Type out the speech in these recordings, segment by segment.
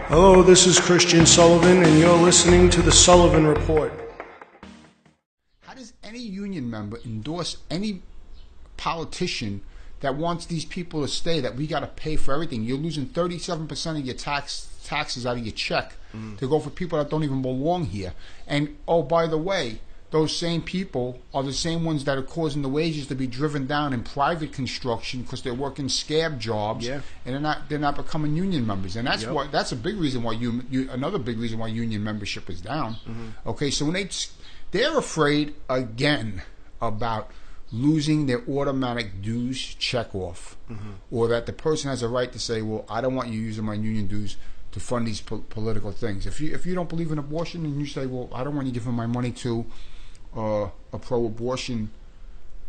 Hello, this is Christian Sullivan, and you're listening to the Sullivan Report. How does any union member endorse any politician that wants these people to stay, that we got to pay for everything? You're losing 37% of your taxes out of your check to go for people that don't even belong here. And, oh, by the way, those same people are the same ones that are causing the wages to be driven down in private construction because they're working Scav Jobs, and they're not becoming union members. And that's why, that's a big reason why another big reason why union membership is down. Okay, so when they're afraid again about losing their automatic dues check off, or that the person has a right to say, well, I don't want you using my union dues to fund these political things. If you don't believe in abortion and you say, well, I don't want you giving my money to a pro-abortion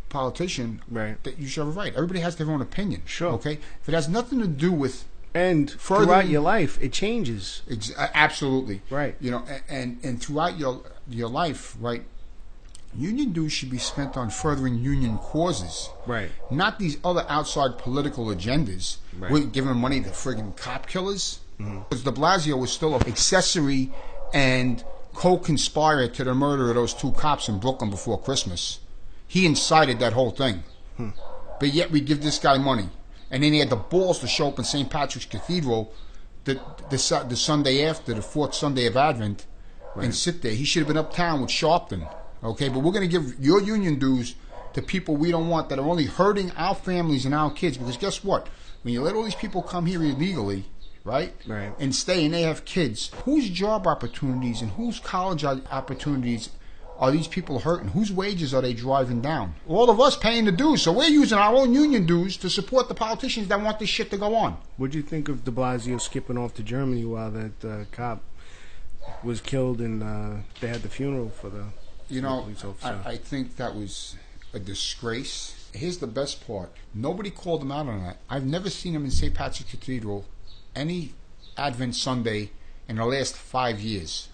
politician, right, that you should have a right. Everybody has their own opinion. Sure. Okay? If it has nothing to do with throughout your life, it changes. Absolutely. Right. You know, and throughout your life, right, union dues should be spent on furthering union causes. Right. Not these other outside political agendas. Right. We're giving money to friggin' cop killers. Because de Blasio was still an accessory and co-conspirator to the murder of those two cops in Brooklyn before Christmas. He incited that whole thing. But yet we give this guy money. And then he had the balls to show up in St. Patrick's Cathedral the Sunday after, the fourth Sunday of Advent, and sit there. He should have been uptown with Sharpton. Okay, but we're going to give your union dues to people we don't want, that are only hurting our families and our kids. Because guess what? When you let all these people come here illegally, right, and stay, and they have kids, whose job opportunities and whose college opportunities are these people hurting? Whose wages are they driving down? All of us paying the dues, so we're using our own union dues to support the politicians that want this shit to go on. What'd you think of de Blasio skipping off to Germany while that cop was killed and they had the funeral for the police officer? I think that was a disgrace. Here's the best part. Nobody called him out on that. I've never seen him in St. Patrick's Cathedral any Advent Sunday in the last 5 years.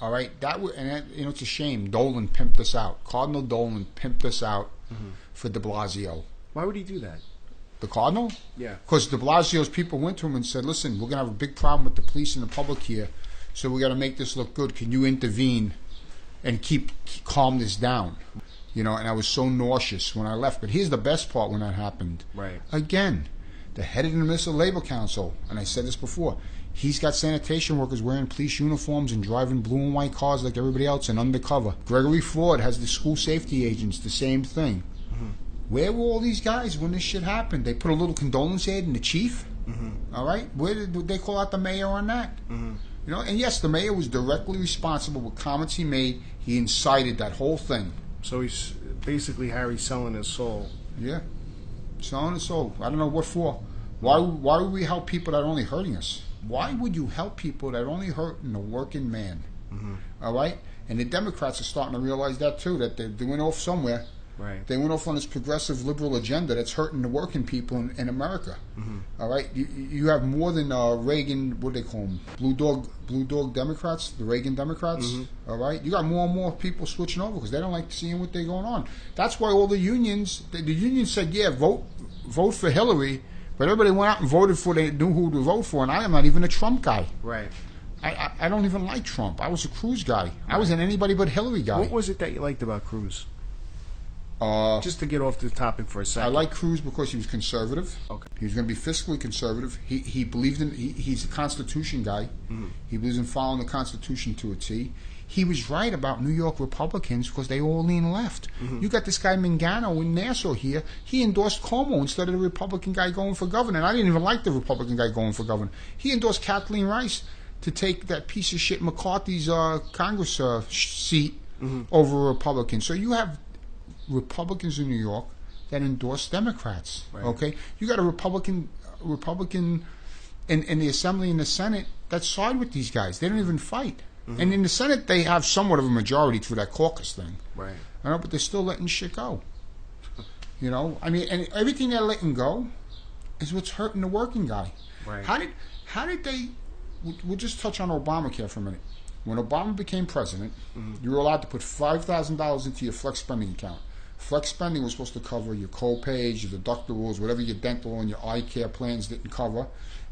All right, it's a shame. Dolan pimped us out. Cardinal Dolan pimped us out for de Blasio. Why would he do that? The Cardinal? Yeah. Because de Blasio's people went to him and said, listen, we're going to have a big problem with the police and the public here, so we got to make this look good. Can you intervene and calm this down? You know, and I was so nauseous when I left. But here's the best part when that happened. Right. Again, the head of the Municipal Labor Council, and I said this before, he's got sanitation workers wearing police uniforms and driving blue and white cars like everybody else and undercover. Gregory Ford has the school safety agents, the same thing. Where were all these guys when this shit happened? They put a little condolence ad in the chief. All right? Where did they call out the mayor on that? You know, and yes, the mayor was directly responsible with comments he made. He incited that whole thing. So he's basically Harry selling his soul. Yeah. Selling his soul. I don't know what for. Why would we help people that are only hurting us? Why would you help people that are only hurting the working man? All right? And the Democrats are starting to realize that too, that they went off somewhere. Right. They went off on this progressive liberal agenda that's hurting the working people in America. All right? You have more than Reagan, what do they call them? Blue dog Democrats, the Reagan Democrats. All right? You got more and more people switching over because they don't like seeing what they're going on. That's why all the unions said, yeah, vote for Hillary. But everybody went out and voted for, they knew who to vote for, and I am not even a Trump guy. Right. I don't even like Trump. I was a Cruz guy. Right. I was an anybody but Hillary guy. What was it that you liked about Cruz? Just to get off the topic for a second. I like Cruz because he was conservative. Okay. He was going to be fiscally conservative. He believed in, he's a Constitution guy. He believes in following the Constitution to a T. He was right about New York Republicans because they all lean left. You got this guy Mangano in Nassau here. He endorsed Cuomo instead of the Republican guy going for governor. And I didn't even like the Republican guy going for governor. He endorsed Kathleen Rice to take that piece of shit McCarthy's Congress seat over a Republican. So you have Republicans in New York that endorse Democrats. Right. Okay, you got a Republican in the Assembly and the Senate that side with these guys. They don't even fight. And in the Senate, they have somewhat of a majority through that caucus thing. Right. I know, but they're still letting shit go. You know, I mean, and everything they're letting go is what's hurting the working guy. Right. How did they? We'll just touch on Obamacare for a minute. When Obama became president, you were allowed to put $5,000 into your flex spending account. Flex spending was supposed to cover your co-pays, your deductibles, whatever your dental and your eye care plans didn't cover,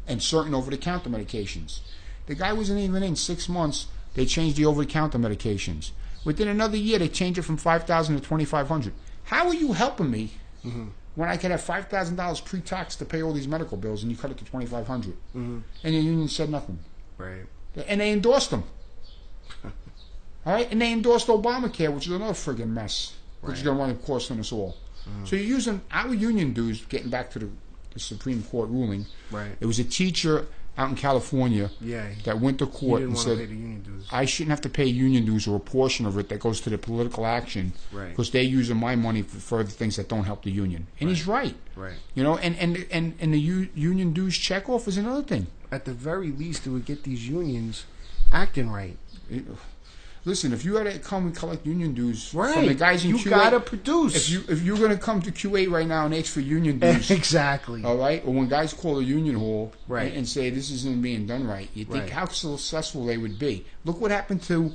and certain over-the-counter medications. The guy wasn't even in 6 months. They changed the over-the-counter medications. Within another year, they changed it from $5,000 to $2,500. How are you helping me when I could have $5,000 pre-tax to pay all these medical bills, and you cut it to $2,500? And the union said nothing. Right. And they endorsed them. All right, and they endorsed Obamacare, which is another friggin' mess, which is going to wind up costing us all. So you're using our union dues, getting back to the Supreme Court ruling. Right. It was a teacher out in California that went to court and said, I shouldn't have to pay union dues or a portion of it that goes to the political action because they're using my money for further things that don't help the union. And he's right. Right. You know, and the union dues check-off is another thing. At the very least, it would get these unions acting right. Listen, if you had to come and collect union dues from the guys in QA, you gotta produce. If you're gonna come to QA right now and ask for union dues, exactly. All right, or when guys call a union hall and say this isn't being done right, you think how successful they would be. Look what happened to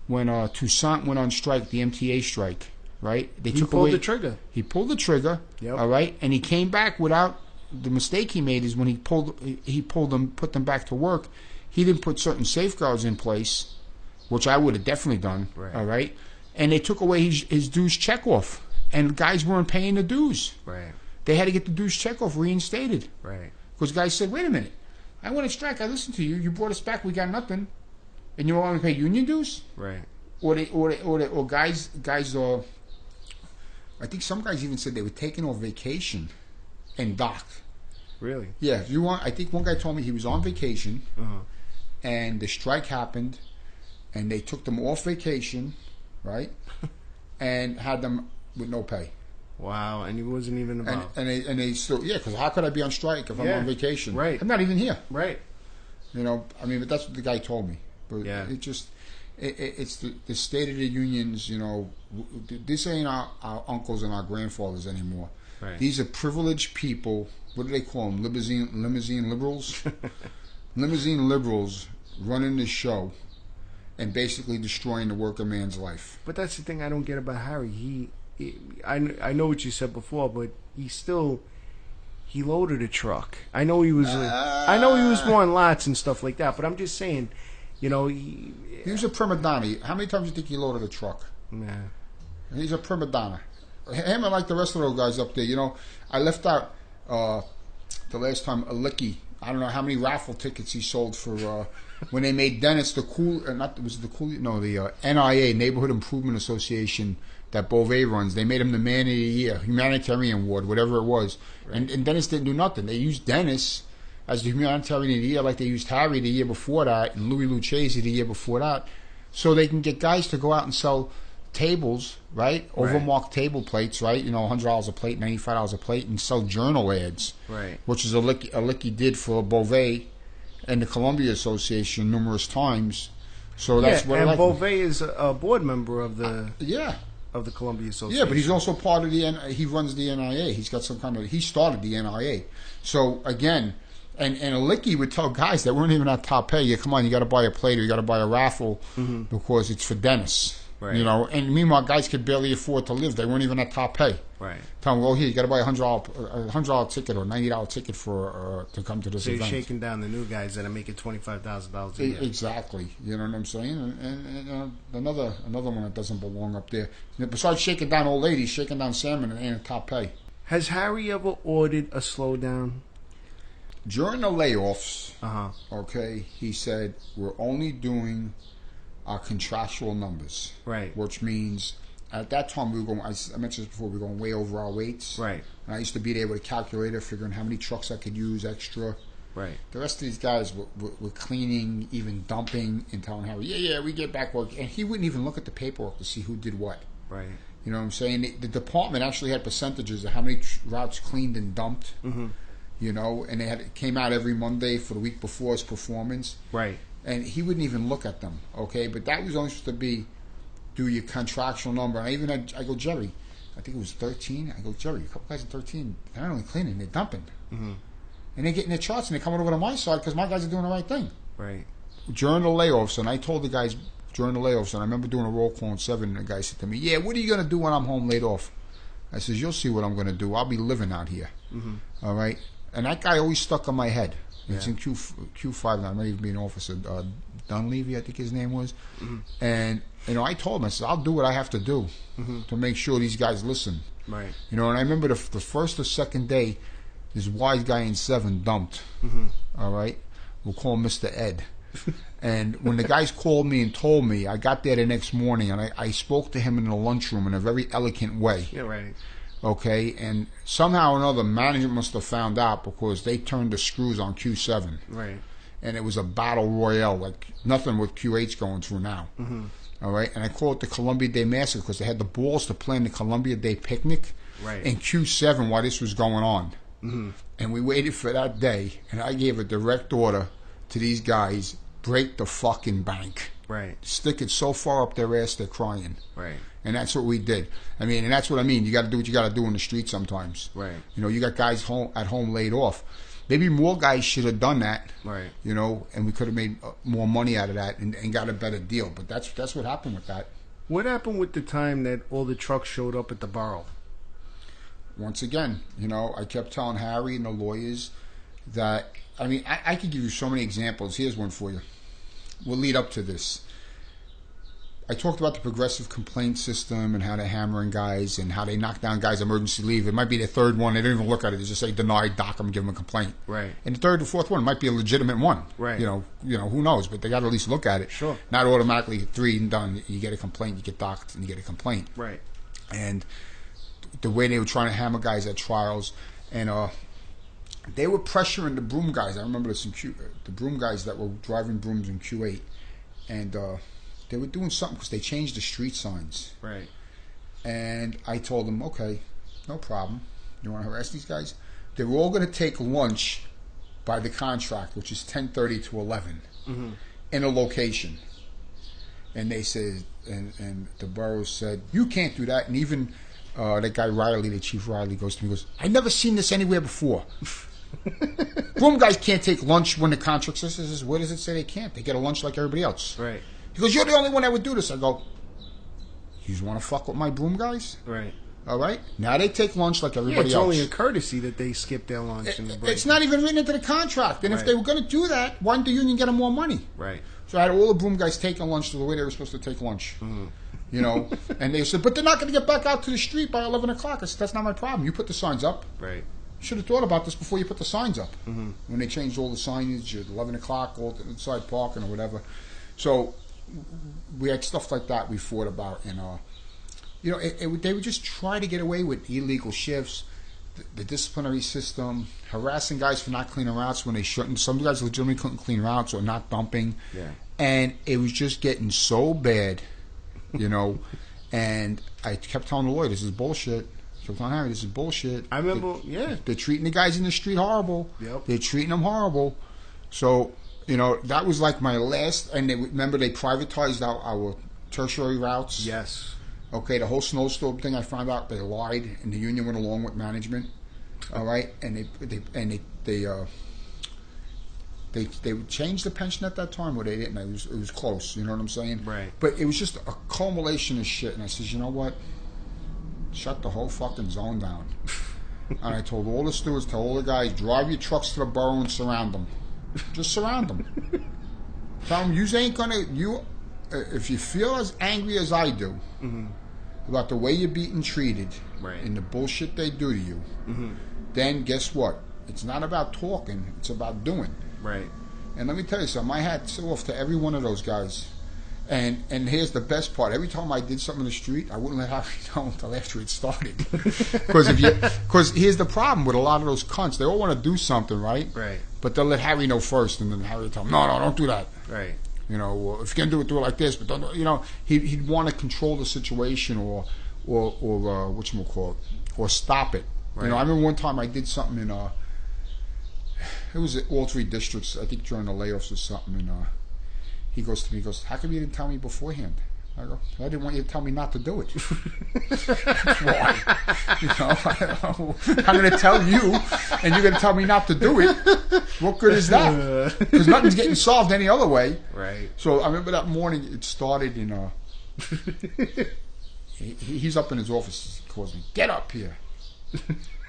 when Toussaint went on strike, the MTA strike. Right? He pulled the trigger. He pulled the trigger. Yep. All right, and he came back without. The mistake he made is when he put them back to work. He didn't put certain safeguards in place, which I would have definitely done. Right. All right, and they took away his dues check off, and guys weren't paying the dues. Right. They had to get the dues check off reinstated. Right. Because guys said, "Wait a minute, I went on strike. I listened to you. You brought us back. We got nothing, and you want to pay union dues?" Right. Or guys. I think some guys even said they were taking off vacation and dock. Really? Yeah. If you want, I think one guy told me he was on vacation, and the strike happened, and they took them off vacation, right, and had them with no pay. Wow, and he wasn't even involved. And they still, because how could I be on strike if I'm on vacation? Right. I'm not even here. Right. You know, I mean, but that's what the guy told me. But it just, it's the state of the unions. You know, this ain't our uncles and our grandfathers anymore. Right. These are privileged people. What do they call them? Limousine liberals. Limousine liberals running the show and basically destroying the worker man's life. But that's the thing I don't get about Harry. I know what you said before, but he loaded a truck. I know he was mowing lots and stuff like that. But I'm just saying, you know, he was a prima donna. How many times do you think he loaded a truck? Yeah, he's a prima donna. Him and like the rest of those guys up there. You know, I left out the last time N.Y.C. I don't know how many raffle tickets he sold for when they made Dennis the NIA, Neighborhood Improvement Association, that Beauvais runs. They made him the Man of the Year, Humanitarian Award, whatever it was. Right. And Dennis didn't do nothing. They used Dennis as the Humanitarian of the Year like they used Harry the year before that and Louis Lucchese the year before that, so they can get guys to go out and sell tables, right? Overmarked table plates, right? You know, $100 a plate, $95 a plate, and sell journal ads, right? Which is a licky did for Beauvais and the Columbia Association numerous times. So that's what. And Beauvais is a board member of the of the Columbia Association. Yeah, but he's also part of he runs the NIA. He's got some kind of. He started the NIA. So again, and N.Y.C. would tell guys that weren't even at top pay, come on, you got to buy a plate or you got to buy a raffle because it's for Dennis. Right. You know, and meanwhile, guys could barely afford to live. They weren't even at top pay. Right. Tell them, well, here you got to buy a $100 ticket or $90 ticket for to come to this event. So you're shaking down the new guys that are making $25,000 a year. Exactly. You know what I'm saying? And another one that doesn't belong up there. Besides shaking down old ladies, shaking down salmon and ain't at top pay. Has Harry ever ordered a slowdown? During the layoffs, okay, he said we're only doing our contractual numbers, right? Which means at that time we were going. I mentioned this before. We were going way over our weights, right? And I used to be there with a calculator, figuring how many trucks I could use extra. Right. The rest of these guys were cleaning, even dumping, and telling Harry, "Yeah, we get back work," and he wouldn't even look at the paperwork to see who did what. Right. You know what I'm saying? The department actually had percentages of how many routes cleaned and dumped. You know, and it came out every Monday for the week before his performance. Right. And he wouldn't even look at them, okay? But that was only supposed to be, do your contractual number. And I go, Jerry, I think it was 13. I go, Jerry, a couple guys at 13, they're not only cleaning, they're dumping. And they're getting their charts and they're coming over to my side because my guys are doing the right thing. Right. During the layoffs, and I told the guys, during the layoffs, and I remember doing a roll call in 7, and the guy said to me, "Yeah, what are you gonna do when I'm home laid off?" I says, "You'll see what I'm gonna do. I'll be living out here." All right, and that guy always stuck on my head. It's in Q5 now. I might even be an officer. Dunleavy, I think his name was. And I told him, I said, I'll do what I have to do to make sure these guys listen. Right. And I remember the first or second day, this wise guy in 7 dumped. All right, we'll call him Mr. Ed. And when the guys called me and told me, I got there the next morning and I spoke to him in the lunchroom in a very elegant way. Yeah, right. Okay, and somehow or another, management must have found out because they turned the screws on Q7. Right. And it was a battle royale, like nothing what Q8's going through now. All right, and I call it the Columbia Day Massacre because they had the balls to plan the Columbia Day picnic in Q7 while this was going on. And we waited for that day, and I gave a direct order to these guys, break the fucking bank. Right. Stick it so far up their ass they're crying. Right. And that's what we did. I mean, and that's what I mean. You got to do what you got to do in the street sometimes. Right. You got guys at home laid off. Maybe more guys should have done that. Right. And we could have made more money out of that and got a better deal. But that's what happened with that. What happened with the time that all the trucks showed up at the borough? Once again, I kept telling Harry and the lawyers that, I mean, I could give you so many examples. Here's one for you. We'll lead up to this. I talked about the progressive complaint system and how they're hammering guys and how they knock down guys' emergency leave. It might be the third one. They don't even look at it. They just say denied, dock them, give them a complaint. Right. And the third or fourth one might be a legitimate one. Right. Who knows? But they got to at least look at it. Sure. Not automatically 3 and done. You get a complaint, you get docked, and you get a complaint. Right. And the way they were trying to hammer guys at trials, and they were pressuring the broom guys. I remember this the broom guys that were driving brooms in Q8, and they were doing something because they changed the street signs. Right. And I told them, okay, no problem. You want to harass these guys? They were all going to take lunch by the contract, which is 10:30 to 11, in a location. And they said, and the borough said, you can't do that. And even that guy Riley, the chief Riley, goes to me, goes, I never seen this anywhere before. Broom guys can't take lunch when the contract says, where does it say they can't? They get a lunch like everybody else. Right. He goes, you're the only one that would do this. I go, you want to fuck with my broom guys? Right. All right. Now they take lunch like everybody else. It's only a courtesy that they skip their lunch in the break. It's not even written into the contract. And if they were going to do that, why didn't the union get them more money? Right. So I had all the broom guys taking lunch the way they were supposed to take lunch. And they said, but they're not going to get back out to the street by 11 o'clock. I said, that's not my problem. You put the signs up. Right. You should have thought about this before you put the signs up. When they changed all the signage at 11 o'clock, all inside parking or whatever. So we had stuff like that we fought about. And, they would just try to get away with illegal shifts, the disciplinary system, harassing guys for not cleaning routes when they shouldn't. Some guys legitimately couldn't clean routes or not dumping. Yeah. And it was just getting so bad, and I kept telling the lawyer, this is bullshit. I kept telling Harry, this is bullshit. I remember, They're treating the guys in the street horrible. Yep. They're treating them horrible. So, that was like my last, and remember they privatized our tertiary routes? Yes. Okay, the whole snowstorm thing, I found out they lied, and the union went along with management. All right, and they changed the pension at that time, or they didn't. It was close. You know what I'm saying? Right. But it was just a culmination of shit. And I says, you know what? Shut the whole fucking zone down. And I told all the stewards, tell all the guys, drive your trucks to the borough and surround them. Just surround them. Tell them you ain't gonna if you feel as angry as I do about the way you're being treated and the bullshit they do to you, then guess what? It's not about talking, it's about doing. Right. And let me tell you something, my hat's off to every one of those guys. And here's the best part. Every time I did something in the street, I wouldn't let Harry know until after it started. Because here's the problem with a lot of those cunts. They all want to do something, right? Right. But they'll let Harry know first, and then Harry will tell them, no, don't do that. Right. Well, if you're going to do it like this, but don't, he'd want to control the situation or whatchamacallit, or stop it. Right. I remember one time I did something in, it was at all 3 districts, I think during the layoffs or something, and he goes to me, how come you didn't tell me beforehand? I go, I didn't want you to tell me not to do it. Why? You know, I'm going to tell you, and you're going to tell me not to do it. What good is that? Because nothing's getting solved any other way. Right. So I remember that morning. It started in. He's up in his office. He calls me. Get up here.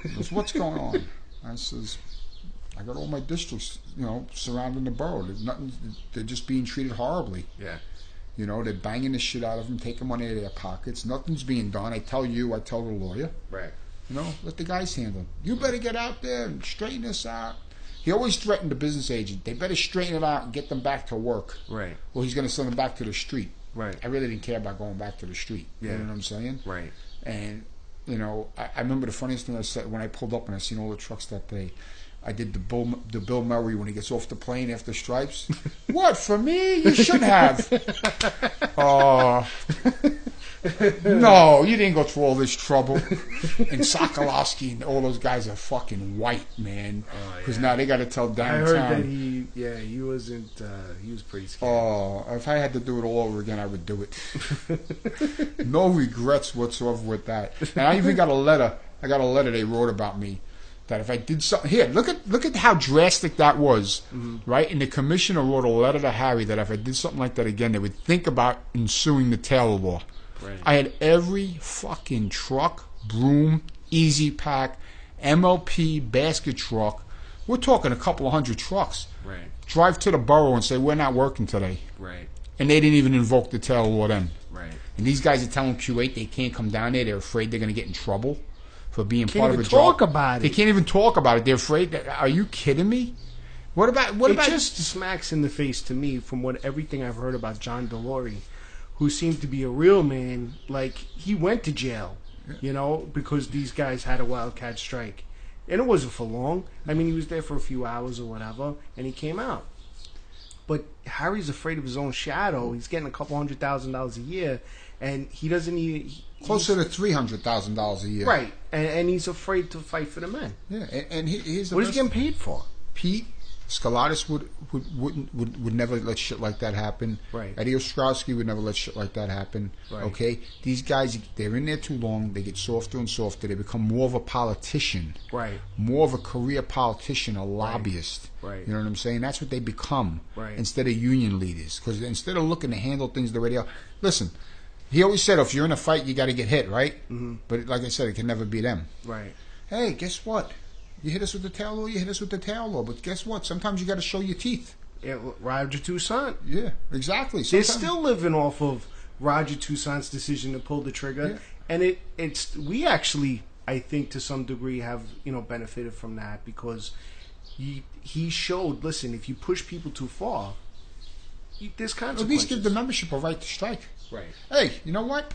He goes, what's going on? I says, I got all my districts, you know, surrounding the borough. There's nothing. They're just being treated horribly. Yeah. You know, they're banging the shit out of them, taking money out of their pockets. Nothing's being done. I tell you, I tell the lawyer. Right. You know, let the guys handle it. You better get out there and straighten this out. He always threatened the business agent. They better straighten it out and get them back to work. Right. Or he's going to send them back to the street. Right. I really didn't care about going back to the street. Yeah. You know what I'm saying? Right. And, you know, I remember the funniest thing I said when I pulled up and I seen all the trucks that day. I did the Bill Murray when he gets off the plane after stripes. What, for me? You should have. No, you didn't go through all this trouble. And Sokolowski and all those guys are fucking white, man. Because now they got to tell downtown. I heard that he wasn't, he was pretty scared. Oh, if I had to do it all over again, I would do it. No regrets whatsoever with that. And I even got a letter. I got a letter they wrote about me. That if I did something here, look at how drastic that was, right? And the commissioner wrote a letter to Harry that if I did something like that again, they would think about ensuing the Taylor law. Right. I had every fucking truck, broom, easy pack, MLP, basket truck. We're talking a couple of hundred trucks. Right. Drive to the borough and say we're not working today. Right. And they didn't even invoke the Taylor law then. Right. And these guys are telling Q8 they can't come down there. They're afraid they're going to get in trouble. For being Can't part of a even job. talk about it. They can't even talk about it. They're afraid. Are you kidding me? What about? It just smacks in the face to me from everything I've heard about John DeLorean, who seemed to be a real man. Like he went to jail, you know, because these guys had a wildcat strike, and it wasn't for long. I mean, he was there for a few hours or whatever, and he came out. But Harry's afraid of his own shadow. He's getting a couple $100,000 a year, and he doesn't even... Closer to $300,000 a year. Right, and he's afraid to fight for the men. Yeah, and here's the what is he getting paid for? Pete Skalatis would never let shit like that happen. Right. Eddie Ostrowski would never let shit like that happen. Right. Okay? These guys, they're in there too long. They get softer and softer. They become more of a politician. Right. More of a career politician, a lobbyist. Right. You know what I'm saying? That's what they become. Right. Instead of union leaders. Because instead of looking to handle things the way they are. Listen, he always said if you're in a fight, you got to get hit, right? Mm-hmm. But like I said, it can never be them. Right. Hey, guess what? You hit us with the tail law, you hit us with the tail law. But guess what? Sometimes you got to show your teeth. Yeah, Roger Toussaint. Yeah, exactly. They're still living off of Roger Toussaint's decision to pull the trigger. Yeah. And we actually, I think, to some degree have, benefited from that because he showed, listen, if you push people too far, there's consequences. At least give the membership a right to strike. Right. Hey, you know what?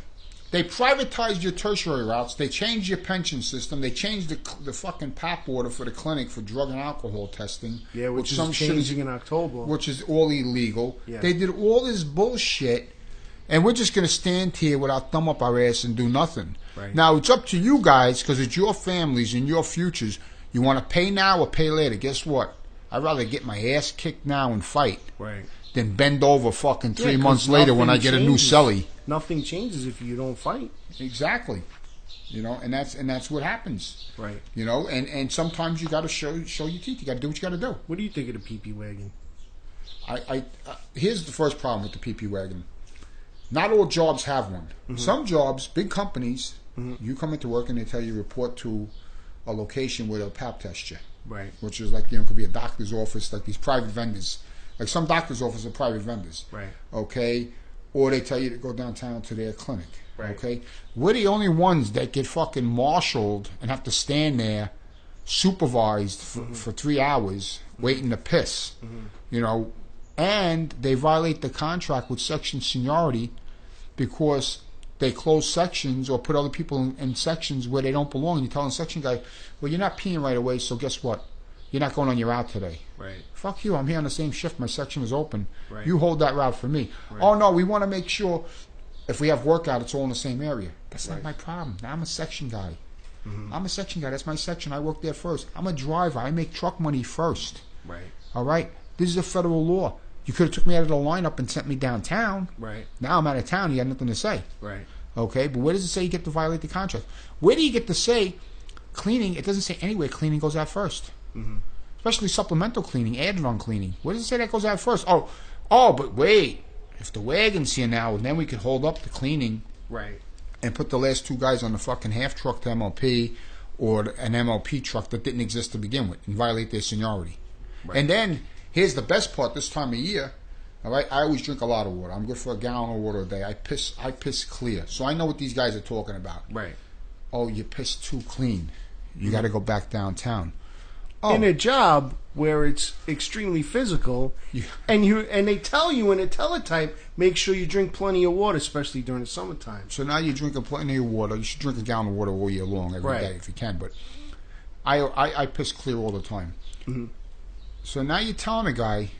They privatized your tertiary routes. They changed your pension system. They changed the fucking PAP order for the clinic for drug and alcohol testing. Yeah, which is changing in October. Which is all illegal. Yeah. They did all this bullshit, and we're just going to stand here with our thumb up our ass and do nothing. Right. Now, it's up to you guys, because it's your families and your futures. You want to pay now or pay later. Guess what? I'd rather get my ass kicked now and fight. Right. Than bend over fucking 3 months later when I get a new celly. Nothing changes if you don't fight. Exactly. And that's what happens. Right. And sometimes you got to show your teeth. You got to do what you got to do. What do you think of the PP wagon? Here's the first problem with the PP wagon. Not all jobs have one. Mm-hmm. Some jobs, big companies, you come into work and they tell you report to a location where they'll pap test you. Right. Which is like, could be a doctor's office, like these private vendors. Like some doctor's offices are private vendors. Right. Okay? Or they tell you to go downtown to their clinic. Right. Okay? We're the only ones that get fucking marshaled and have to stand there supervised for 3 hours waiting to piss. Mm-hmm. And they violate the contract with section seniority because they close sections or put other people in sections where they don't belong. And you tell the section guy, well, you're not peeing right away, so guess what? You're not going on your route today. Right. Fuck you. I'm here on the same shift. My section is open. Right. You hold that route for me. Right. Oh, no, we want to make sure if we have workout, it's all in the same area. That's not my problem. Now, I'm a section guy. Mm-hmm. I'm a section guy. That's my section. I work there first. I'm a driver. I make truck money first. Right. All right? This is a federal law. You could have took me out of the lineup and sent me downtown. Right. Now I'm out of town. You got nothing to say. Right. Okay, but where does it say you get to violate the contract? Where do you get to say cleaning? It doesn't say anywhere cleaning goes out first. Mm-hmm. Especially supplemental cleaning, added-on cleaning. Where does it say that goes out first? Oh, but wait. If the wagon's here now, then we could hold up the cleaning. Right. And put the last 2 guys on the fucking half truck to MLP or an MLP truck that didn't exist to begin with and violate their seniority. Right. And then, here's the best part this time of year. All right, I always drink a lot of water. I'm good for a gallon of water a day. I piss clear. So I know what these guys are talking about. Right. Oh, you piss too clean. You got to go back downtown. Oh. In a job where it's extremely physical, and they tell you in a teletype, make sure you drink plenty of water, especially during the summertime. So now you're drinking plenty of water. You should drink a gallon of water all year long, every day if you can. But I piss clear all the time. Mm-hmm. So now you're telling a guy,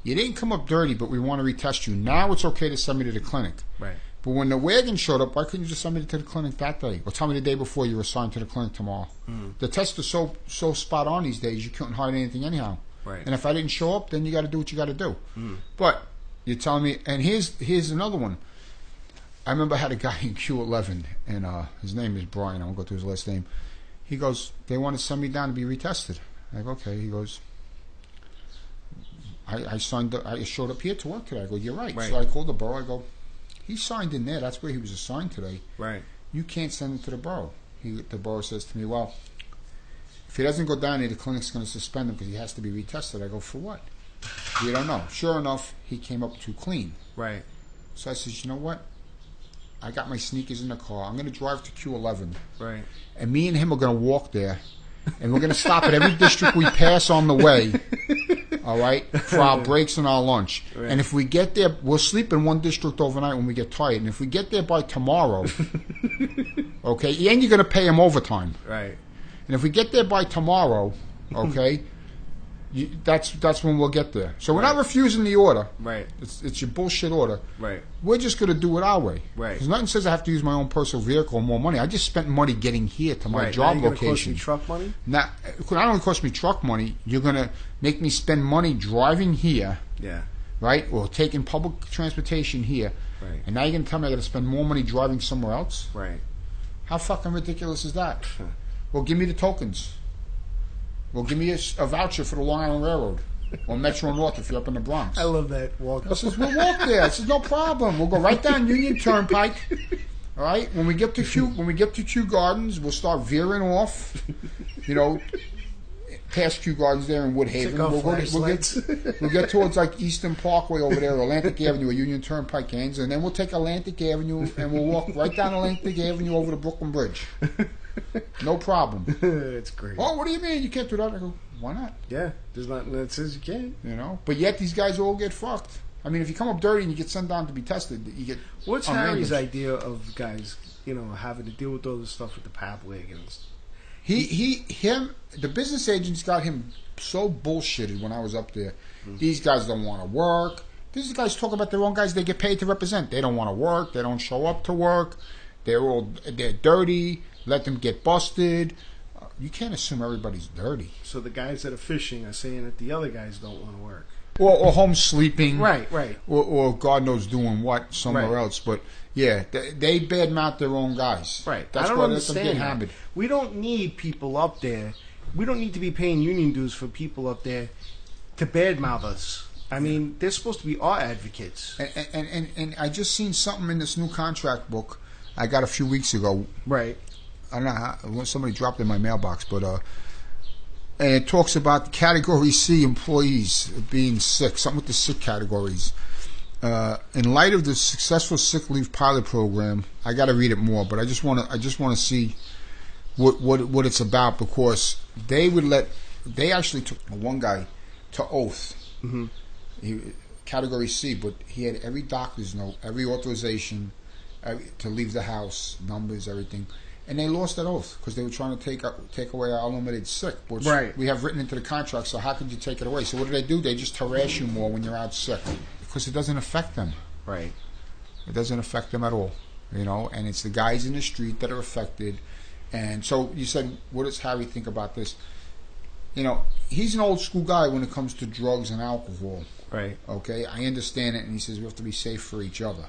you didn't come up dirty, but we want to retest you. Now it's okay to send me to the clinic. Right. But when the wagon showed up, why couldn't you just send me to the clinic that day? Or tell me the day before you were assigned to the clinic tomorrow? Mm-hmm. The tests are so spot on these days, you couldn't hide anything anyhow. Right. And if I didn't show up, then you got to do what you got to do. Mm-hmm. But you're telling me, and here's another one. I remember I had a guy in Q11, and his name is Brian. I won't go through his last name. He goes, they want to send me down to be retested. I go, okay. He goes, I showed up here to work today. I go, you're right. So I called the borough. I go, he signed in there. That's where he was assigned today. Right. You can't send him to the borough. The borough says to me, well, if he doesn't go down there, the clinic's going to suspend him because he has to be retested. I go, for what? We don't know. Sure enough, he came up too clean. Right. So I says, you know what? I got my sneakers in the car. I'm going to drive to Q11. Right. And me and him are going to walk there. And we're going to stop at every district we pass on the way. All right? For our breaks and our lunch. Right. And if we get there, we'll sleep in one district overnight when we get tired. And if we get there by tomorrow, okay, and you're going to pay him overtime. Right. And if we get there by tomorrow, okay, that's when we'll get there. So we're not refusing the order. Right. It's your bullshit order. Right. We're just going to do it our way. Right. Because nothing says I have to use my own personal vehicle or more money. I just spent money getting here to my job now you're location. Cost me truck money? Now, it not only cost me truck money, you're going to make me spend money driving here. Yeah. Right? Or taking public transportation here. Right. And now you're going to tell me I got to spend more money driving somewhere else? Right. How fucking ridiculous is that? Well, give me the tokens. Well, give me a voucher for the Long Island Railroad. Or Metro North if you're up in the Bronx. I love that walk. I says, we'll walk there. I says, no problem. We'll go right down Union Turnpike. All right? When we get to Kew Gardens, we'll start veering off, past Kew Gardens there in Woodhaven. We'll get towards like Eastern Parkway over there, or Atlantic Avenue, or Union Turnpike ends, and then we'll take Atlantic Avenue and we'll walk right down Atlantic Avenue over to Brooklyn Bridge. No problem. It's great. Oh, what do you mean? You can't do that? I go, why not? Yeah, there's nothing that says you can. But yet these guys all get fucked. I mean, if you come up dirty and you get sent down to be tested, you get. What's Harry's idea of guys, having to deal with all this stuff with the pap wagons? The business agents got him so bullshitted when I was up there. Mm-hmm. These guys don't want to work. These guys talk about their own guys they get paid to represent. They don't want to work. They don't show up to work. They're dirty. Let them get busted. You can't assume everybody's dirty. So the guys that are fishing are saying that the other guys don't want to work. Or home sleeping. Right. Or God knows doing what somewhere else. But, yeah, they badmouth their own guys. Right. That's I don't why understand they get hammered. We don't need people up there. We don't need to be paying union dues for people up there to badmouth us. I mean, they're supposed to be our advocates. And I just seen something in this new contract book I got a few weeks ago. Right. I don't know how, somebody dropped it in my mailbox, but and it talks about Category C employees being sick, something with the sick categories. In light of the successful sick leave pilot program, I got to read it more, but I just want to see what it's about, because they actually took one guy to oath. Mm-hmm. Category C, but he had every doctor's note, every authorization to leave the house, numbers, everything. And they lost that oath because they were trying to take away our unlimited sick, which we have written into the contract. So how could you take it away? So what do? They just harass you more when you're out sick because it doesn't affect them. Right. It doesn't affect them at all, And it's the guys in the street that are affected. And so you said, what does Harry think about this? He's an old school guy when it comes to drugs and alcohol. Right. Okay, I understand it, and he says we have to be safe for each other.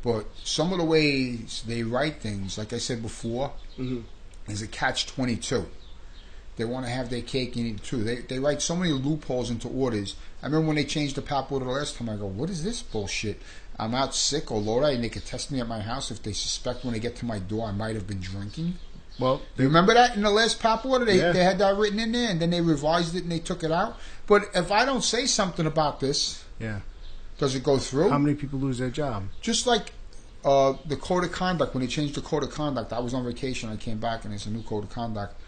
But some of the ways they write things, like I said before, is a catch-22. They want to have their cake and eat it too. They write so many loopholes into orders. I remember when they changed the PAP order the last time, I go, what is this bullshit? I'm out sick or low, and they could test me at my house if they suspect when they get to my door I might have been drinking. Well, you remember that in the last PAP order? They had that written in there, and then they revised it and they took it out. But if I don't say something about this, does it go through? How many people lose their job? Just like the code of conduct, when they changed the code of conduct, I was on vacation, I came back, and it's a new code of conduct.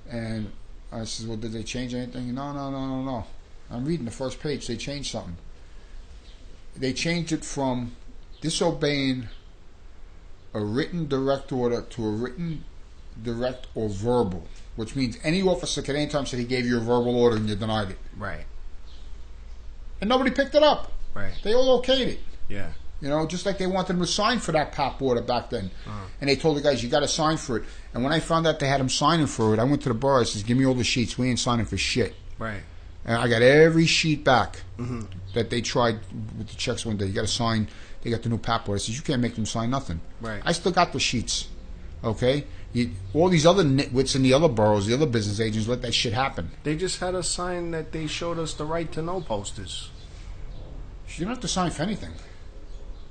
And I said, well, did they change anything? No. I'm reading the first page. They changed something. They changed it from disobeying a written direct order to a written direct or verbal, which means any officer can anytime say he gave you a verbal order and you denied it. Right. And nobody picked it up. Right. They all okayed it. Yeah. You know, just like they wanted him to sign for that PAP order back then. And they told the guys, you got to sign for it. And when I found out they had him signing for it, I went to the bar. I says, give me all the sheets. We ain't signing for shit. Right. And I got every sheet back that they tried with the checks one day. You got to sign. They got the new PAP order. I says, you can't make them sign nothing. Right. I still got the sheets. Okay? All these other nitwits in the other boroughs, the other business agents, let that shit happen. They just had a sign that they showed us the right to know posters. You don't have to sign for anything.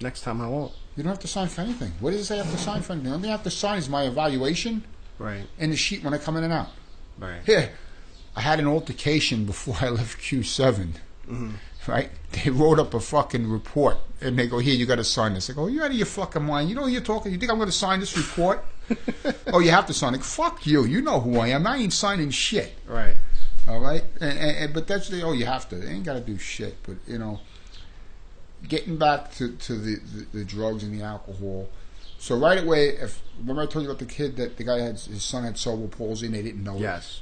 Next time I won't. You don't have to sign for anything. What does it say I have to sign for anything? The only thing I have to sign is my evaluation and the sheet when I come in and out. Right. Here, I had an altercation before I left Q7. Right? They wrote up a fucking report and they go, here, you got to sign this. I go, you out of your fucking mind? You know who you're talking? You think I'm going to sign this report? Oh, you have to sign it. Fuck you. You know who I am. I ain't signing shit. Right. All right? But that's the, you have to. They ain't got to do shit. But, you know, getting back to the drugs and the alcohol. So right away, remember I told you about the kid that the guy his son had cerebral palsy and they didn't know it? Yes.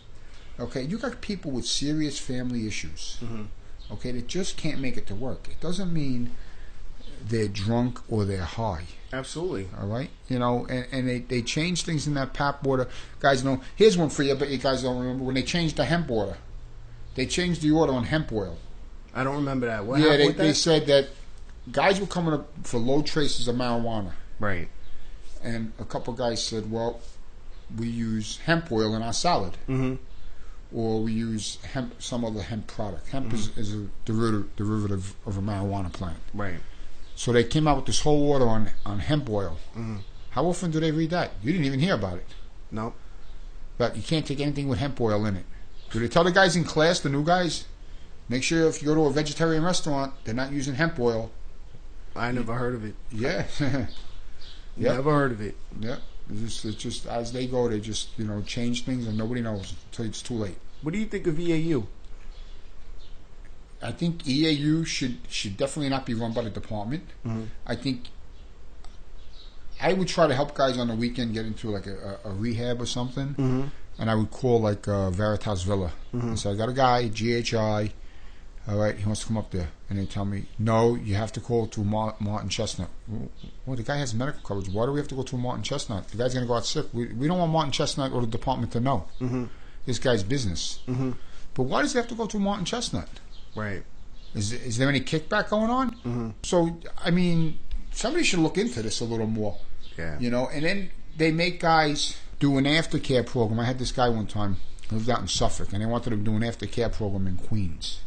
Okay, you got people with serious family issues. Okay, that just can't make it to work. It doesn't mean they're drunk or they're high. Absolutely. All right? You know, and they changed things in that PAP order. Guys know, here's one for you, but you guys don't remember. When they changed the hemp order, they changed the order on hemp oil. I don't remember that. What happened with that? They said that guys were coming up for low traces of marijuana. Right. And a couple guys said, well, we use hemp oil in our salad. Or we use some other hemp product. Hemp is a derivative of a marijuana plant. Right. So they came out with this whole order on hemp oil. How often do they read that? You didn't even hear about it. No. But you can't take anything with hemp oil in it. Do they tell the guys in class, the new guys, make sure if you go to a vegetarian restaurant, they're not using hemp oil? I never heard of it. Yeah. Never heard of it. Yeah. It's just as they go, they just change things and nobody knows until it's too late. What do you think of EAU? I think EAU should definitely not be run by the department. I think I would try to help guys on the weekend get into like a rehab or something, and I would call like Veritas Villa and say, I got a guy, GHI, all right, he wants to come up there, and they tell me, no, you have to call to Martin Chestnut. Well, the guy has medical coverage. Why do we have to go to Martin Chestnut? The guy's going to go out sick. We don't want Martin Chestnut or the department to know this guy's business. But why does he have to go to Martin Chestnut? Right. Is there any kickback going on? So, I mean, somebody should look into this a little more. Yeah. And then they make guys do an aftercare program. I had this guy one time, he lived out in Suffolk, and they wanted him to do an aftercare program in Queens.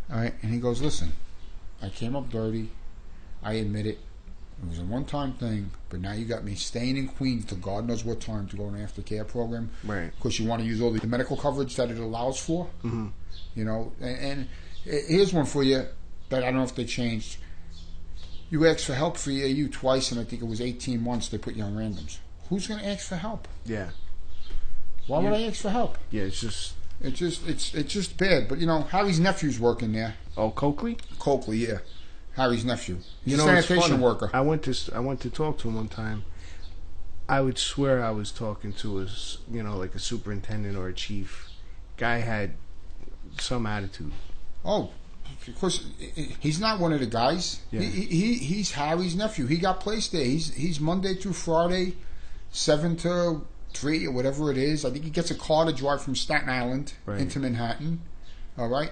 All right, and he goes, listen, I came up dirty. I admit it. It was a one-time thing, but now you got me staying in Queens till God knows what time to go on an aftercare program. Right. Because you want to use all the medical coverage that it allows for. And here's one for you that I don't know if they changed. You asked for help for EAU twice, and I think it was 18 months they put you on randoms. Who's going to ask for help? Yeah. Why would I ask for help? Yeah, it's just bad. But Harry's nephew's working there. Oh, Coakley? Coakley, yeah. Harry's nephew. He's a sanitation worker. I went to talk to him one time. I would swear I was talking to like a superintendent or a chief. Guy had some attitude. Oh, of course, he's not one of the guys. Yeah. He's Harry's nephew. He got placed there. He's Monday through Friday, 7 to 3 or whatever it is. I think he gets a car to drive from Staten Island into Manhattan. All right,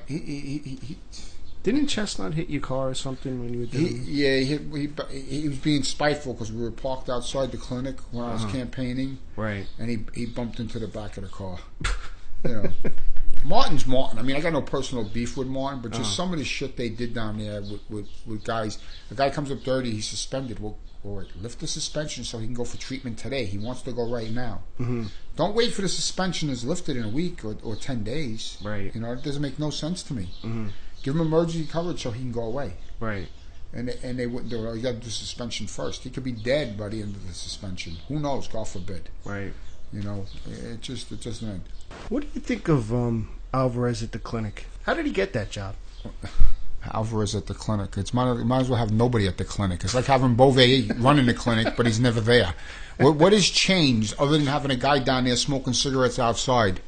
Didn't Chestnut hit your car or something when you were doing? He was being spiteful because we were parked outside the clinic when I was campaigning. Right. And he bumped into the back of the car. You know, Martin's Martin. I mean, I got no personal beef with Martin, but just some of the shit they did down there with guys. A guy comes up dirty, he's suspended. Well, lift the suspension so he can go for treatment today. He wants to go right now. Mm-hmm. Don't wait for the suspension is lifted in a week or 10 days. Right. You know, it doesn't make no sense to me. Mm-hmm. Give him emergency coverage so he can go away. Right. And they wouldn't do it. You got to do suspension first. He could be dead by the end of the suspension. Who knows? God forbid. Right. You know, it just end. What do you think of Alvarez at the clinic? How did he get that job? Alvarez at the clinic. Might as well have nobody at the clinic. It's like having Beauvais running the clinic, but he's never there. What has changed other than having a guy down there smoking cigarettes outside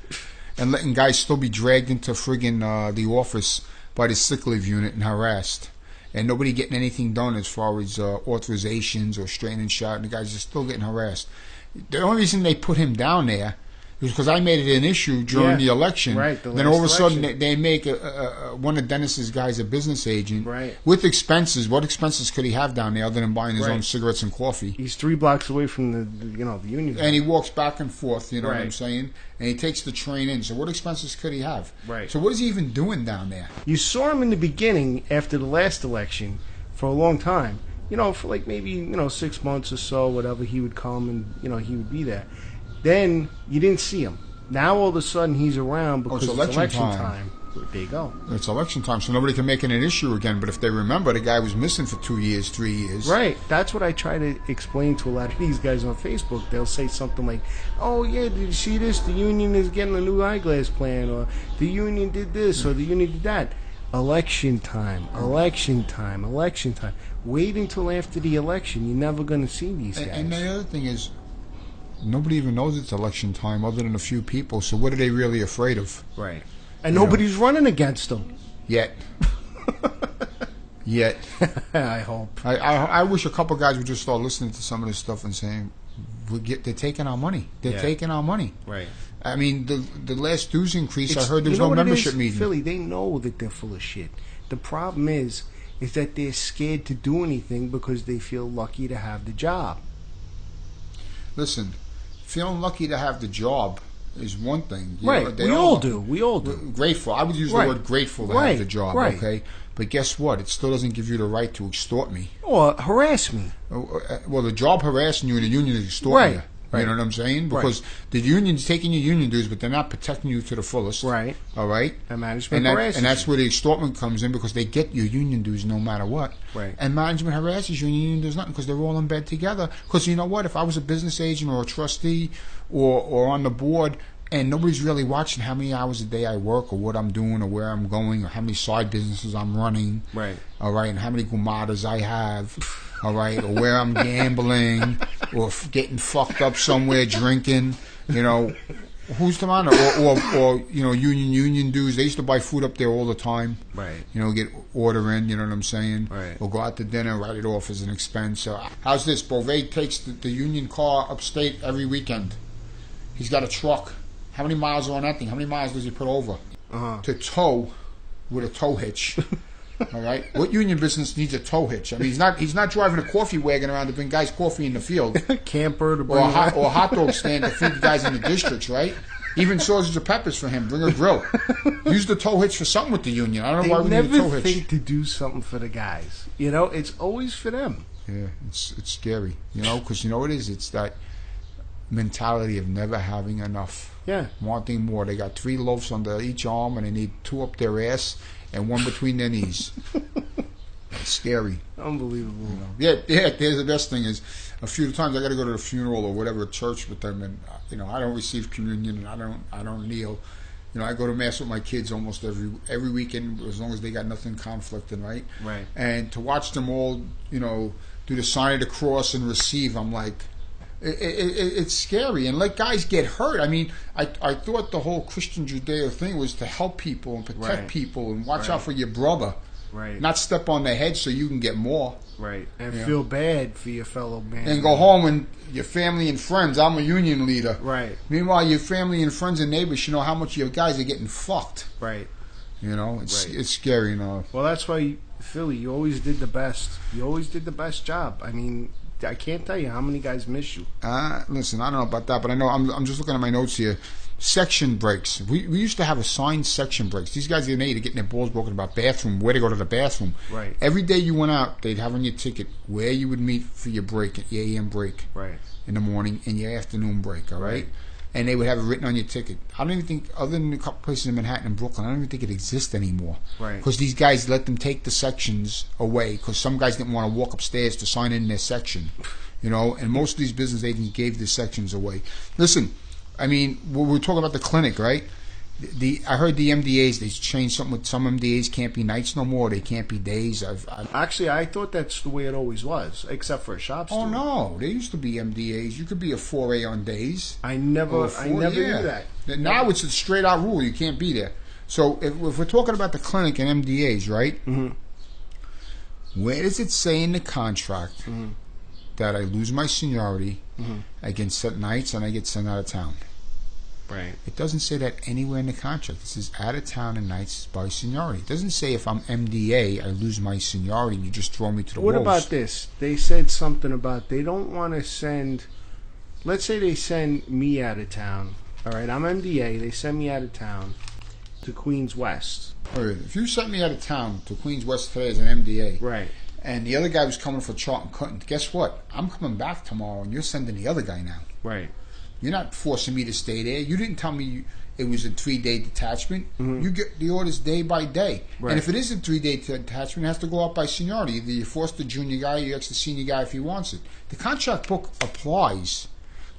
and letting guys still be dragged into friggin' the office by the sick leave unit and harassed? And nobody getting anything done as far as authorizations or straightening shot, and the guys are still getting harassed. The only reason they put him down there is because I made it an issue during the election. Right. Then all of a sudden they make one of Dennis's guys a business agent. Right. With expenses. What expenses could he have down there other than buying his own cigarettes and coffee? He's 3 blocks away from the union. And he walks back and forth, you know what I'm saying? And he takes the train in. So what expenses could he have? Right. So what is he even doing down there? You saw him in the beginning after the last election for a long time. You know, for like maybe, 6 months or so, whatever, he would come and, he would be there. Then you didn't see him. Now all of a sudden he's around because it's election time. There you go. It's election time, so nobody can make it an issue again. But if they remember, the guy was missing for 2 years, 3 years. Right. That's what I try to explain to a lot of these guys on Facebook. They'll say something like, "Oh yeah, did you see this? The union is getting a new eyeglass plan, or the union did this, or the union did that." Election time, election time, election time. Wait until after the election. You're never going to see these guys. And the other thing is, nobody even knows it's election time other than a few people. So what are they really afraid of? Right. And nobody's running against them. Yet. I hope. I wish a couple guys would just start listening to some of this stuff and saying, they're taking our money. They're taking our money. Right. I mean, the last dues increase, I heard there was no membership meeting. Philly, they know that they're full of shit. The problem is that they're scared to do anything because they feel lucky to have the job. Listen, feeling lucky to have the job is one thing. Right. We all do. Grateful. I would use the word grateful to have the job, okay? But guess what? It still doesn't give you the right to extort me. Or harass me. Well, the job harassing you and the union is extorting you. You know what I'm saying? Because the union's taking your union dues, but they're not protecting you to the fullest. Right. All right? And management harasses and that's where the extortment comes in, because they get your union dues no matter what. Right. And management harasses you and your union does nothing because they're all in bed together. Because you know what? If I was a business agent or a trustee or on the board, and nobody's really watching how many hours a day I work or what I'm doing or where I'm going or how many side businesses I'm running. Right. All right, and how many gumadas I have. All right, or where I'm gambling or getting fucked up somewhere drinking. You know, who's the man? Or union dues. They used to buy food up there all the time. Right. You know, get order in. You know what I'm saying? Right. Or go out to dinner, write it off as an expense. How's this? Beauvais takes the union car upstate every weekend. He's got a truck. How many miles are on that thing? How many miles does he put over? To tow with a tow hitch. All right. What union business needs a tow hitch? I mean, he's not driving a coffee wagon around to bring guys coffee in the field. Camper to bring or a hot dog stand to feed the guys in the districts, right? Even sausage or peppers for him. Bring a grill. Use the tow hitch for something with the union. I don't know why we need a tow hitch. They never think to do something for the guys. You know, it's always for them. Yeah, it's scary. You know, because you know what it is? It's that mentality of never having enough. Yeah. Wanting more. They got 3 loaves under each arm and they need 2 up their ass and 1 between their knees. It's scary. Unbelievable. You know? Yeah. The best thing is, a few times I got to go to the funeral or whatever church with them, and I don't receive communion and I don't kneel. You know, I go to mass with my kids almost every weekend as long as they got nothing conflicting, right? Right. And to watch them all, do the sign of the cross and receive, I'm like, it's scary, and let guys get hurt. I mean, I thought the whole Christian Judeo thing was to help people and protect people and watch out for your brother, not step on their head so you can get more, and feel bad for your fellow man, and go home and your family and friends. I'm a union leader, right? Meanwhile, your family and friends and neighbors should know how much your guys are getting fucked, right? You know, it's scary. You know. Well, that's why Philly, you always did the best. You always did the best job. I mean, I can't tell you how many guys miss you. Listen, I don't know about that, but I know I'm just looking at my notes here. Section breaks. We used to have assigned section breaks. These guys are getting their balls broken about bathroom, where to go to the bathroom. Right. Every day you went out, they'd have on your ticket where you would meet for your break, your AM break, right, in the morning, and your afternoon break. All right. And they would have it written on your ticket. I don't even think, other than a couple places in Manhattan and Brooklyn, I don't even think it exists anymore. Right. Because these guys let them take the sections away because some guys didn't want to walk upstairs to sign in their section. You know, and most of these business agents gave their sections away. Listen, I mean, we're talking about the clinic, right? I heard the MDAs, they changed something with some MDAs can't be nights no more. They can't be days. Actually, I thought that's the way it always was, except for a shop steward. Oh, no. There used to be MDAs. You could be a 4A on days. I never knew that. Now it's a straight-out rule. You can't be there. So if we're talking about the clinic and MDAs, right? Mm-hmm. Where does it say in the contract that I lose my seniority, I get set nights, and I get sent out of town? Right. It doesn't say that anywhere in the contract. It says out of town and nights by seniority. It doesn't say if I'm MDA, I lose my seniority and you just throw me to the wolves. What about this? They said something about they don't want to send... Let's say they send me out of town. All right, I'm MDA. They send me out of town to Queens West. All right, if you sent me out of town to Queens West today as an MDA... Right. And the other guy was coming for chart and cutting. Guess what? I'm coming back tomorrow and you're sending the other guy now. Right. You're not forcing me to stay there. You didn't tell me it was a 3-day detachment. You get the orders day by day. Right. And if it is a 3-day detachment, it has to go up by seniority. Either you force the junior guy or you ask the senior guy if he wants it. The contract book applies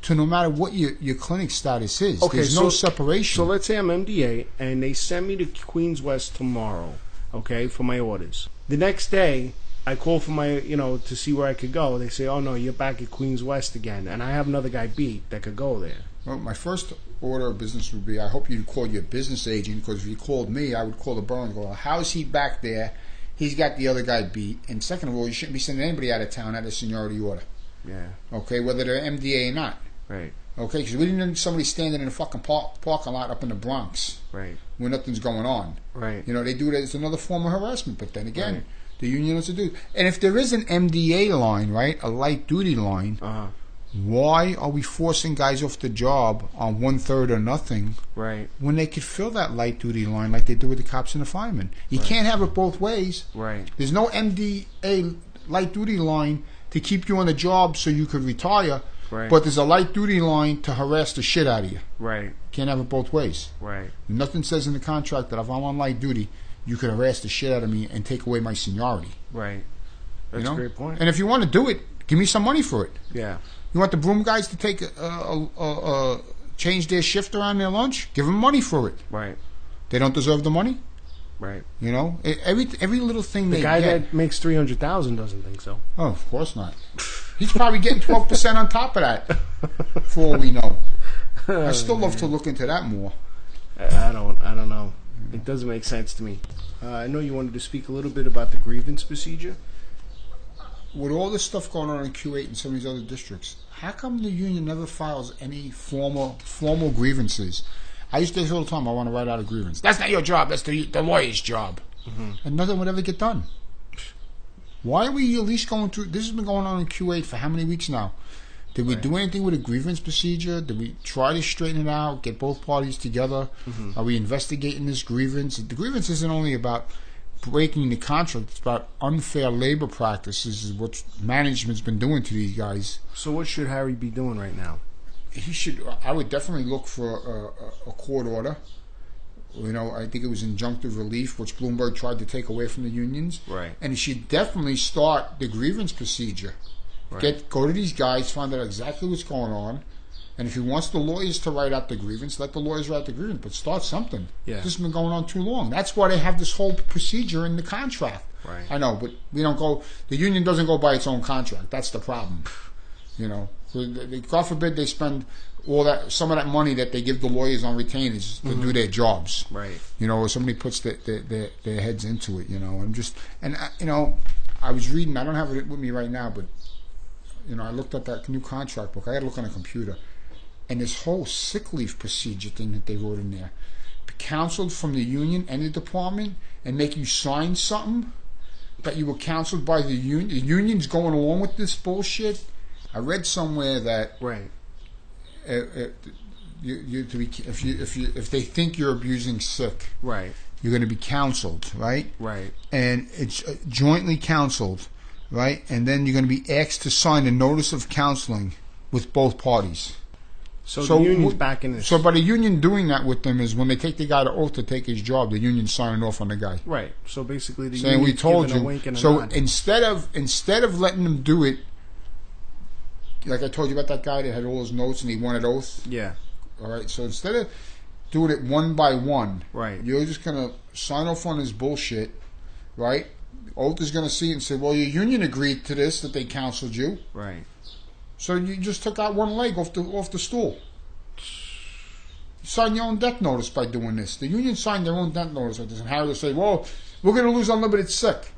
to no matter what your clinic status is. Okay, There's no separation. So let's say I'm MDA and they send me to Queens West tomorrow, okay, for my orders. The next day, I call for my, to see where I could go. They say, oh, no, you're back at Queens West again. And I have another guy beat that could go there. Well, my first order of business would be, I hope you call your business agent, because if you called me, I would call the borough and go, how's he back there? He's got the other guy beat. And second of all, you shouldn't be sending anybody out of town out of seniority order. Yeah. Okay, whether they're MDA or not. Right. Okay, because we didn't need somebody standing in a fucking parking lot up in the Bronx. Right. Where nothing's going on. Right. They do it as another form of harassment. But then again... Right. The union has to do. And if there is an MDA line, right, a light duty line, why are we forcing guys off the job on 1/3 or nothing? Right. When they could fill that light duty line like they do with the cops and the firemen. You can't have it both ways. Right. There's no MDA light duty line to keep you on the job so you could retire. Right. But there's a light duty line to harass the shit out of you. Right. Can't have it both ways. Right. Nothing says in the contract that if I'm on light duty, you could harass the shit out of me and take away my seniority. Right. That's a great point. And if you want to do it, give me some money for it. Yeah. You want the broom guys to take change their shift around their lunch? Give them money for it. Right. They don't deserve the money? Right. Every little thing they get. The guy that makes $300,000 doesn't think so. Oh, of course not. He's probably getting 12% on top of that, for all we know. I still love to look into that more. I don't know. It doesn't make sense to me. I know you wanted to speak a little bit about the grievance procedure. With all this stuff going on in Q8 and some of these other districts, how come the union never files any formal grievances? I used to say all the time, I want to write out a grievance. That's not your job. That's the lawyer's job. And nothing would ever get done. Why are we at least going through... This has been going on in Q8 for how many weeks now? Did we do anything with a grievance procedure? Did we try to straighten it out, get both parties together? Are we investigating this grievance? The grievance isn't only about breaking the contract. It's about unfair labor practices, is what management's been doing to these guys. So what should Harry be doing right now? I would definitely look for a court order. I think it was injunctive relief, which Bloomberg tried to take away from the unions. Right. And he should definitely start the grievance procedure. Right. Go to these guys, find out exactly what's going on, and if he wants the lawyers to write out the grievance, let the lawyers write the grievance, but start something. Yeah. This has been going on too long. That's why they have this whole procedure in the contract. Right. I know, but we don't go. The union doesn't go by its own contract. That's the problem. God forbid they spend some of that money that they give the lawyers on retainers to do their jobs. Right. Or somebody puts their heads into it. I was reading. I don't have it with me right now, but. I looked at that new contract book. I had to look on a computer. And this whole sick leave procedure thing that they wrote in there. counseled from the union and the department and make you sign something that you were counseled by the union. The union's going along with this bullshit. I read somewhere that if they think you're abusing sick, right, you're going to be counseled, right? Right. And it's jointly counseled, right? And then you're going to be asked to sign a notice of counseling with both parties. So the union's back in this. So by the union doing that with them is when they take the guy to oath to take his job, the union's signing off on the guy. Right. So basically the saying union's we told giving you. a wink and a So nod. instead of letting them do it, like I told you about that guy that had all his notes and he wanted oath. Yeah. All right. So instead of doing it one by one, right, you're just gonna sign off on his bullshit, right? Oath is gonna see it and say, "Well, your union agreed to this that they counseled you." Right. So you just took out one leg off the stool. You signed your own death notice by doing this. The union signed their own death notice like this, and Harry will say, "Well, we're going to lose unlimited sick."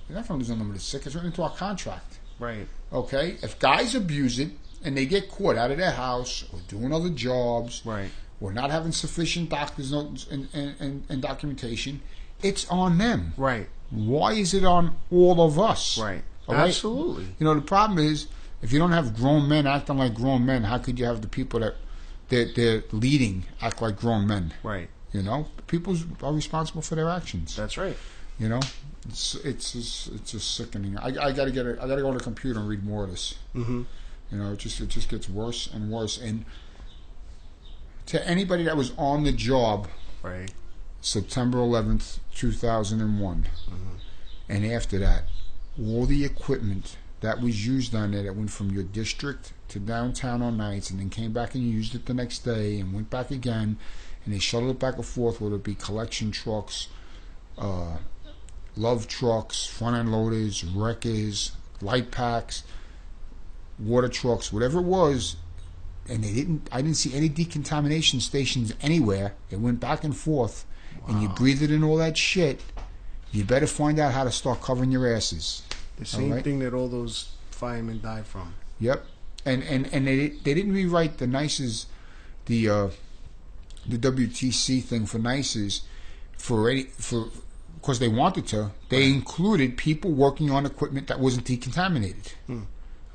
You're not going to lose unlimited sick. It's written into our contract. Right. Okay. If guys abuse it and they get caught out of their house or doing other jobs, right, or not having sufficient doctor's notes and documentation, it's on them. Right. Why is it on all of us? Right. All right? Absolutely. You know, the problem is, if you don't have grown men acting like grown men, how could you have the people that they're leading act like grown men? Right. You know, people are responsible for their actions. That's right. You know, it's just sickening. I gotta go on the computer and read more of this. Mm-hmm. You know, it just gets worse and worse. And to anybody that was on the job, right, September 11th, 2001, and after that, all the equipment that was used on there that went from your district to downtown on nights and then came back and used it the next day and went back again, and they shuttled it back and forth, whether it be collection trucks, love trucks, front end loaders, wreckers, light packs, water trucks, whatever it was, and I didn't see any decontamination stations anywhere. It went back and forth. Wow. And you breathed in all that shit, you better find out how to start covering your asses. The same thing that all those firemen died from. Yep. And they didn't rewrite the N.Y.C's, the WTC thing for N.Y.C's because they wanted to. They included people working on equipment that wasn't decontaminated.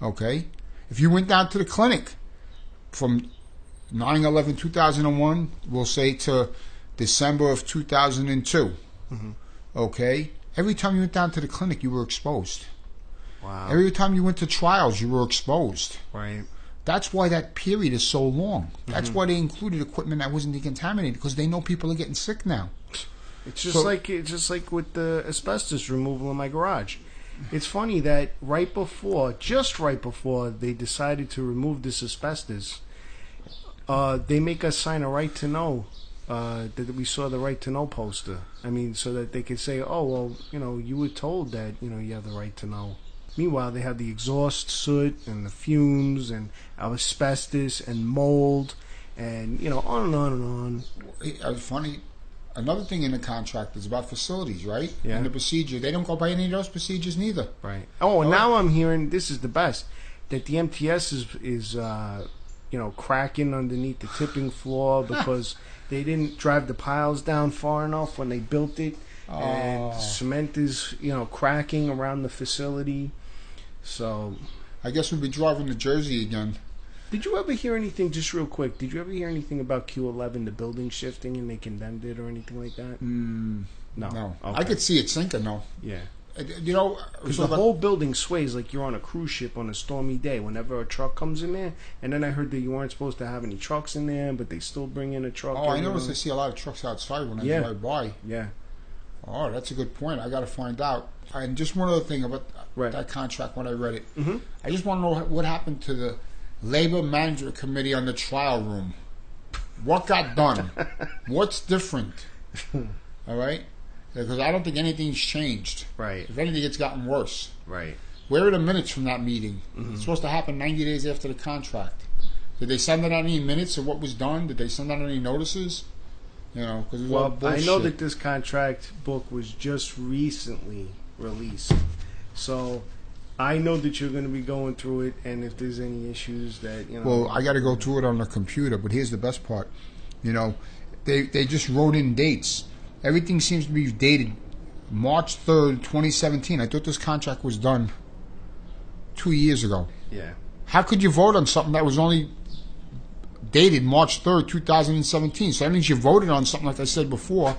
Okay? If you went down to the clinic from 9/11/2001, we'll say, to December of 2002, okay? Every time you went down to the clinic, you were exposed. Wow. Every time you went to trials, you were exposed. Right. That's why that period is so long. That's why they included equipment that wasn't decontaminated, because they know people are getting sick now. It's just like with the asbestos removal in my garage. It's funny that just right before they decided to remove this asbestos, they make us sign a right to know, that we saw the right to know poster. I mean, so that they could say, "Oh, well, you were told that, you have the right to know." Meanwhile, they have the exhaust soot and the fumes and asbestos and mold and, on and on and on. It's funny. Another thing in the contract is about facilities, right? Yeah. And the procedure. They don't go by any of those procedures neither. Right. Oh, and now I'm hearing, this is the best, that the MTS is cracking underneath the tipping floor because they didn't drive the piles down far enough when they built it. And cement is, cracking around the facility. So I guess we'll be driving to Jersey again. Did you ever hear anything, just real quick, did you ever hear anything about Q11, the building shifting, and they condemned it or anything like that? No. Okay. I could see it sinking, though. Yeah. Because the whole building sways like you're on a cruise ship on a stormy day whenever a truck comes in there. And then I heard that you weren't supposed to have any trucks in there, but they still bring in a truck. Oh, I noticed I see a lot of trucks outside when I drive by. Yeah. Oh, that's a good point. I got to find out. And just one other thing about that contract when I read it. I just want to know what happened to the Labor Management Committee on the trial room. What got done? What's different? All right? Because I don't think anything's changed. Right. If anything, it's gotten worse. Right. Where are the minutes from that meeting? It's supposed to happen 90 days after the contract. Did they send out any minutes of what was done? Did they send out any notices? Because it was all bullshit. I know that this contract book was just recently released. So I know that you're going to be going through it, and if there's any issues that, Well, I got to go through it on the computer, but here's the best part. they just wrote in dates. Everything seems to be dated March 3rd, 2017. I thought this contract was done 2 years ago. Yeah. How could you vote on something that was only dated March 3rd, 2017? So that means you voted on something, like I said before,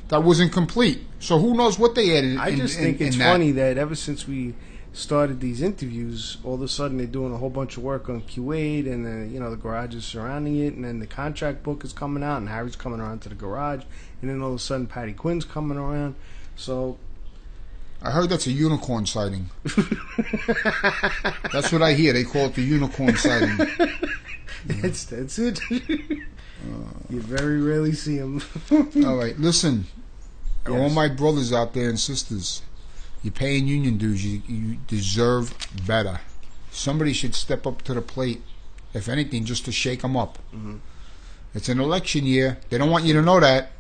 that wasn't complete. So who knows what they added. I just think it's funny that ever since we started these interviews, all of a sudden they're doing a whole bunch of work on Q8 and the garages surrounding it, and then the contract book is coming out and Harry's coming around to the garage, and then all of a sudden Patty Quinn's coming around. So I heard that's a unicorn sighting. That's what I hear. They call it the unicorn sighting. That's it. You very rarely see them. All right, listen. Yes. All my brothers out there and sisters, you're paying union dues. You deserve better. Somebody should step up to the plate, if anything, just to shake them up. Mm-hmm. It's an election year. They don't want you to know that.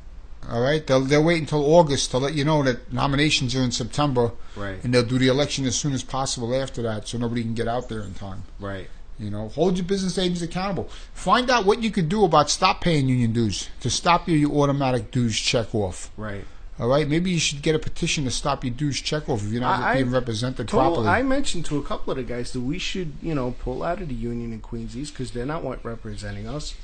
All right, they'll wait until August to let you know that nominations are in September, right? And they'll do the election as soon as possible after that, so nobody can get out there in time, right? Hold your business agents accountable. Find out what you could do about stop paying union dues, to stop your automatic dues check off. Right. All right. Maybe you should get a petition to stop your dues check off if you're not being represented properly. I mentioned to a couple of the guys that we should, pull out of the union in Queens East because they're not representing us.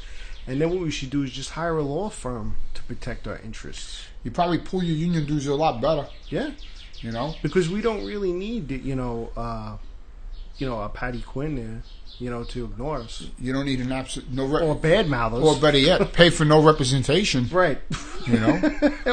And then what we should do is just hire a law firm to protect our interests. You probably pull your union dues a lot better. Yeah. Because we don't really need, a Patty Quinn there. To ignore us. You don't need an absolute or bad mouthers. Or better yet, pay for no representation. Right.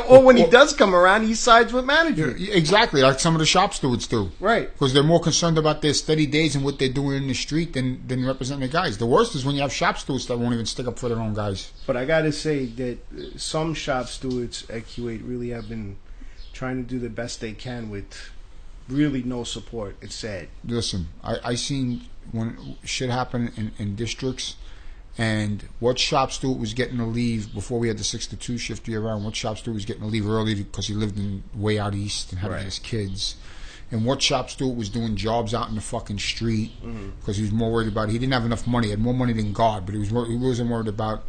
Or when he does come around, he sides with management. Exactly, like some of the shop stewards do. Right. Because they're more concerned about their steady days and what they're doing in the street than representing the guys. The worst is when you have shop stewards that won't even stick up for their own guys. But I got to say that some shop stewards at Q8 really have been trying to do the best they can with really no support. It's sad. Listen, I seen when shit happened in districts, and what shop steward was getting to leave before we had the 6 to 2 shift year round. What shop steward was getting to leave early because he lived way out east and had his kids, and what shop steward was doing jobs out in the fucking street because he was more worried about he didn't have enough money. He had more money than God, but he wasn't worried about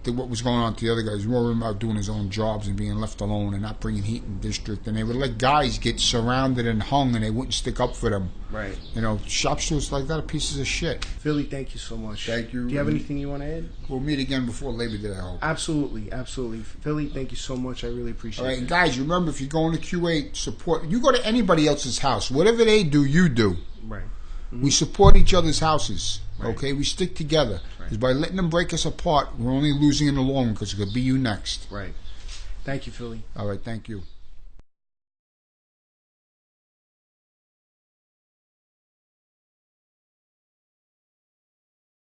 what was going on to the other guys. He was worried about doing his own jobs and being left alone and not bringing heat in the district. And they would let guys get surrounded and hung, and they wouldn't stick up for them. Right. Shop stewards like that are pieces of shit. Philly, thank you so much. Thank you. Do you have anything you want to add? We'll meet again before Labor Day, I hope. Absolutely. Philly, thank you so much. I really appreciate it. All right, and guys, remember, if you're going to Q8, support. You go to anybody else's house. Whatever they do, you do. Right. Mm-hmm. We support each other's houses. Right. Okay, we stick together. Because by letting them break us apart, we're only losing in the long run because it could be you next. Right. Thank you, Philly. All right, thank you.